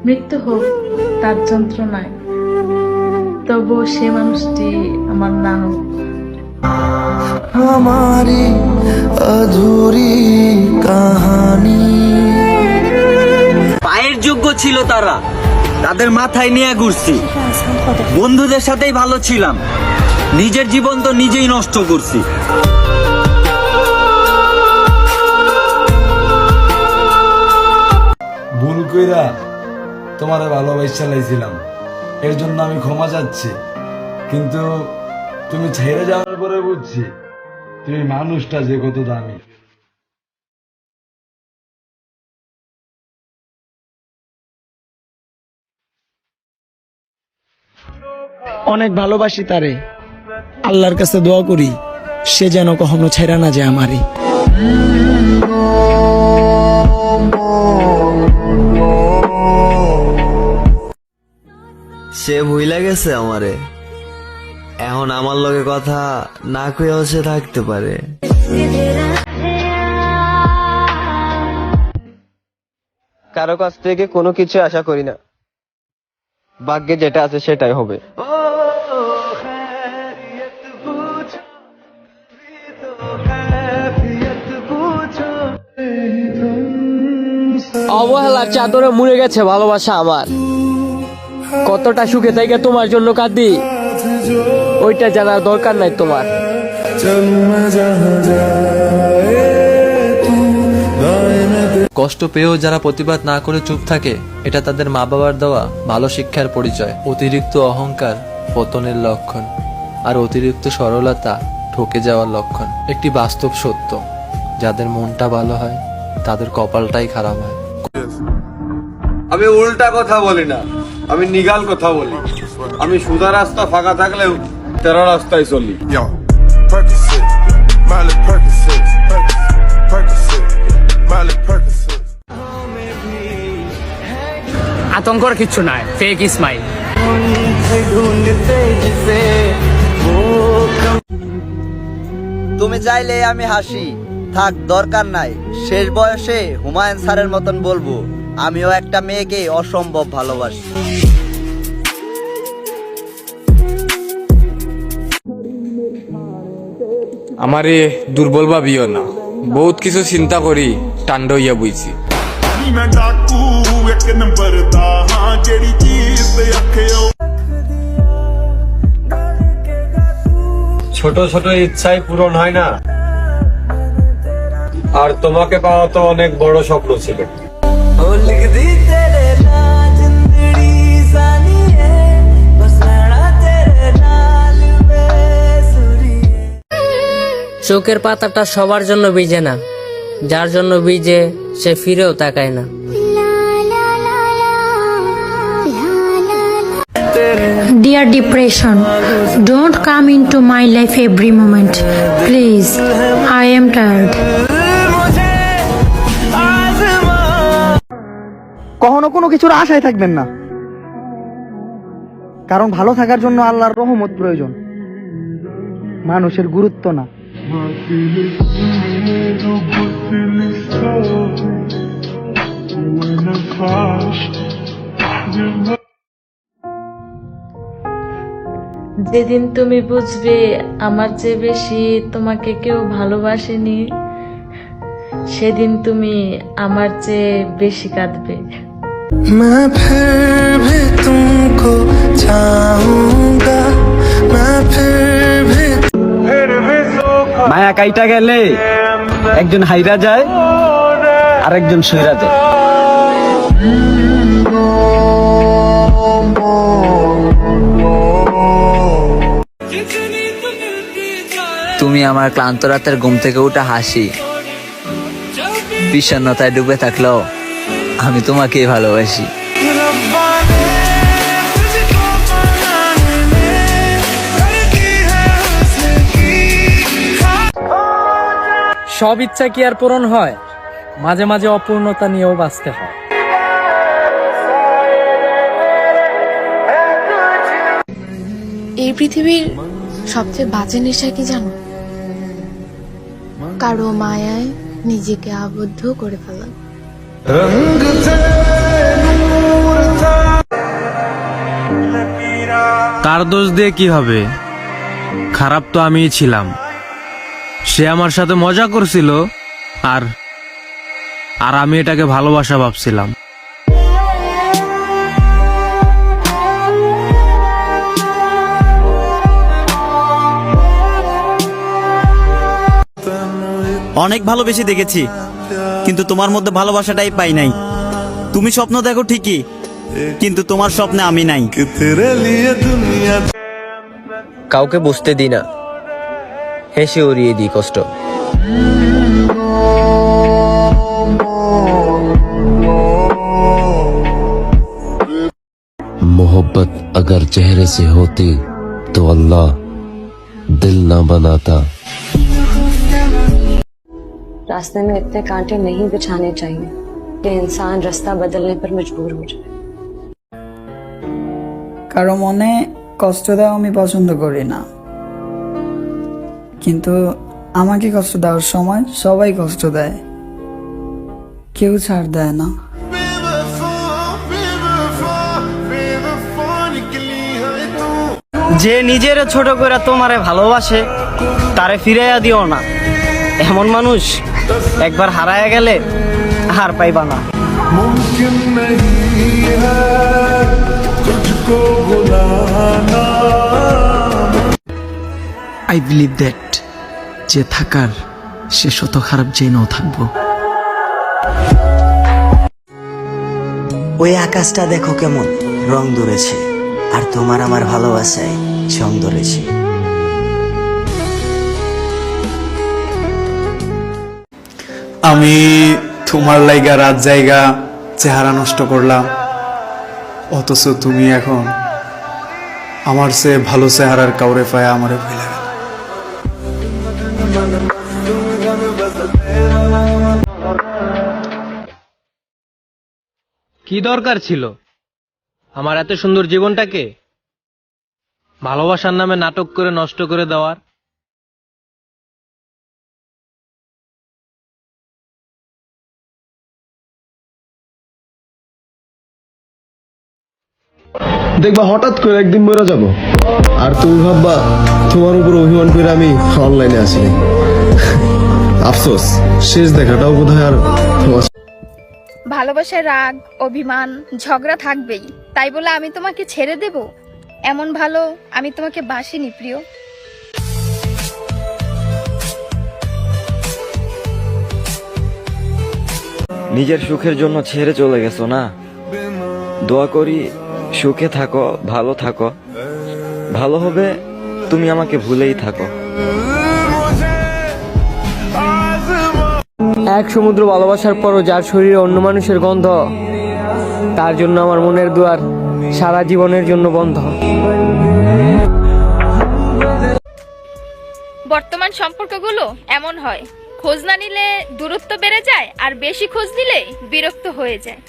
মৃত্যু হোক তার যন্ত্রণায়, তবুও সে মানুষটি আমার না হোক। हमारी अधूरी कहानी। পায়ের যোগ্য ছিল তারা, তাদের মাথায় নিয়ে ঘুরছি। বন্ধুদের সাথেই ভালো ছিলাম, নিজের জীবন তো নিজেই নষ্ট করছি। ভুল কইরা তোমারে ভালোবাসা লাইছিলাম, এর জন্য আমি ক্ষমা চাচ্ছি। কিন্তু তুমি ছেড়ে যাওয়ার পরে বুঝছি তুমি মানুষটা যে কত দামি। অনেক ভালোবাসি তারে, আল্লাহর কাছে দোয়া করি সে যেন কখনো ছেড়া না যায় আমারে। সে ভুইলা গেছে আমারে, এখন আমার লগে কথা না কইয়াও সে থাকতে পারে। কারো কাছ থেকে কোনো কিছু আশা করি না, ভাগ্যে যেটা আছে সেটাই হবে। অবহেলার চাদরে মুড়ে গেছে ভালোবাসা আমার, কতটা সুখে থেকে তোমার জন্য কাঁদি ওইটা জানার দরকার নাই তোমার। কষ্ট পেয়েও যারা প্রতিবাদ না করে চুপ থাকে, এটা তাদের মা বাবার দেওয়া ভালো শিক্ষার পরিচয়। অতিরিক্ত অহংকার পতনের লক্ষণ, আর অতিরিক্ত সরলতা ঠকে যাওয়ার লক্ষণ। একটি বাস্তব সত্য, যাদের মনটা ভালো হয় তাদের কপালটাই খারাপ হয়। আমি উল্টা কথা বলি না, আমি নিগাল কথা বলি। আমি সোজা রাস্তা ফাঁকা থাকলেও তেরা রাস্তায় চলি। আতঙ্কর কিচ্ছু নাই, ফেক ইসমাইল। তুমি চাইলে আমি হাসি, থাক দরকার নাই। শেষ বয়সে হুমায়ুন স্যারের মতন বলবো, আমিও একটা মেয়েকে অসম্ভব ভালোবাসি। আমারে দুর্বল ভাবিও না, বহুত কিছু চিন্তা করি টান্ড হইয়া বইছি। ছোট ছোট ইচ্ছাই পূরণ হয় না, আর তোমাকে পাওয়া তো অনেক বড় স্বপ্ন ছিল। চোখের পাতাটা সবার জন্য ভিজে না, যার জন্য ভিজে সে ফিরেও তাকায় না। Dear depression, don't come into my life every moment. Please, I am tired. কখনো কোনো কিছুর আশায় থাকবেন না, কারণ ভালো থাকার জন্য আল্লাহর রহমত প্রয়োজন, মানুষের গুরুত্ব না। যেদিন তুমি বুঝবে আমার চেয়ে বেশি তোমাকে কেউ ভালোবাসেনি, সেদিন তুমি আমার চেয়ে বেশি কাঁদবে। मैं फिर भी तुमको चाहूंगा, मैं फिर भी। মায়া কাইটা গেলে একজন হাইরা যায় আর একজন সইরা যায়। তুমি আমার ক্লান্ত রাতের ঘুম থেকে উঠা হাসি, বিষণ্ণতায় ডুবে থাকলেও আমি তোমাকেই ভালোবাসি। সব ইচ্ছা কি আর পূরণ হয়? মাঝে মাঝে অপূর্ণতা নিয়েও বাঁচতে হয়। এই পৃথিবীর সবচেয়ে বাজে নেশা কি জানো? কারো মায়ায় নিজেকে আবদ্ধ করে ফেলা। তার দোষ দিয়ে কি হবে? খারাপ তো আমিই ছিলাম। সে আমার সাথে মজা করছিল আর আর আমি এটাকে ভালোবাসা ভাবছিলাম। অনেক ভালোবেসে দেখেছি, কিন্তু তোমার মধ্যে ভালোবাসাটাই পাই নাই। তুমি স্বপ্ন দেখো ঠিকই, কিন্তু তোমার স্বপ্নে আমি নাই। কাউকে বুঝতে দিই না, হেসে উড়িয়ে দিই কষ্ট। मोहब्बत अगर चेहरे से होती तो अल्लाह दिल ना बनाता। रास्ते में इतने कांटे नहीं बिछाने चाहिए कि इंसान रास्ता बदलने पर मजबूर हो जाए। কারো মনে কষ্ট দেওয়া আমি পছন্দ করি না, কিন্তু আমাকে কষ্ট দেওয়ার সময় সবাই কষ্ট দেয়, কেউ ছাড় দেয় না। যে নিজের ছোট করে তোমারে ভালোবাসে তারে ফিরাইয়া দিও না। এমন মানুষ একবার হারায়া গেলে আর পাইবা না। আই বিলিভ দ্যাট যে থাকার সে শত খারাপ জেনেও থাকবো। ওই আকাশটা দেখো কেমন রং ধরেছে, আর তোমার আমার ভালোবাসায় জং ধরেছে। আমি তোমার লাইগা রাত জায়গা চেহারা নষ্ট করলাম, অথচ তুমি এখন আমার চেয়ে ভালো চেহারার কাউরে পায় আমারে ভুলে গেল। কি দরকার ছিল আমার এত সুন্দর জীবনটাকে ভালোবাসার নামে নাটক করে নষ্ট করে দেওয়ার? দেখবা হঠাৎ করে একদিন মরে যাব, আর তুমি ভাববা তোমার উপর অভিমান করে আমি অনলাইনে আসিনি। আফসোস, শেষ দেখাটাও বোধহয় আর তোমার। ভালোবাসায় রাগ, অভিমান, ঝগড়া থাকবেই, তাই বলে আমি তোমাকে ছেড়ে দেব এমন ভালো আমি তোমাকে বাসিনি প্রিয়। নিজের সুখের জন্য ছেড়ে চলে গেছো না? দোয়া করি সুখে থাকো, ভালো থাকো, ভালো হবে, তুমি আমাকে ভুলেই থাকো। এক সমুদ্র ভালোবাসার পরও যার শরীরে অন্য মানুষের গন্ধ, তার জন্য আমার মনের দুয়ার সারা জীবনের জন্য বন্ধ। বর্তমান সম্পর্কগুলো এমন হয়, খোঁজ না নিলে দূরত্ব বেড়ে যায়, আর বেশি খোঁজ দিলে বিরক্ত হয়ে যায়।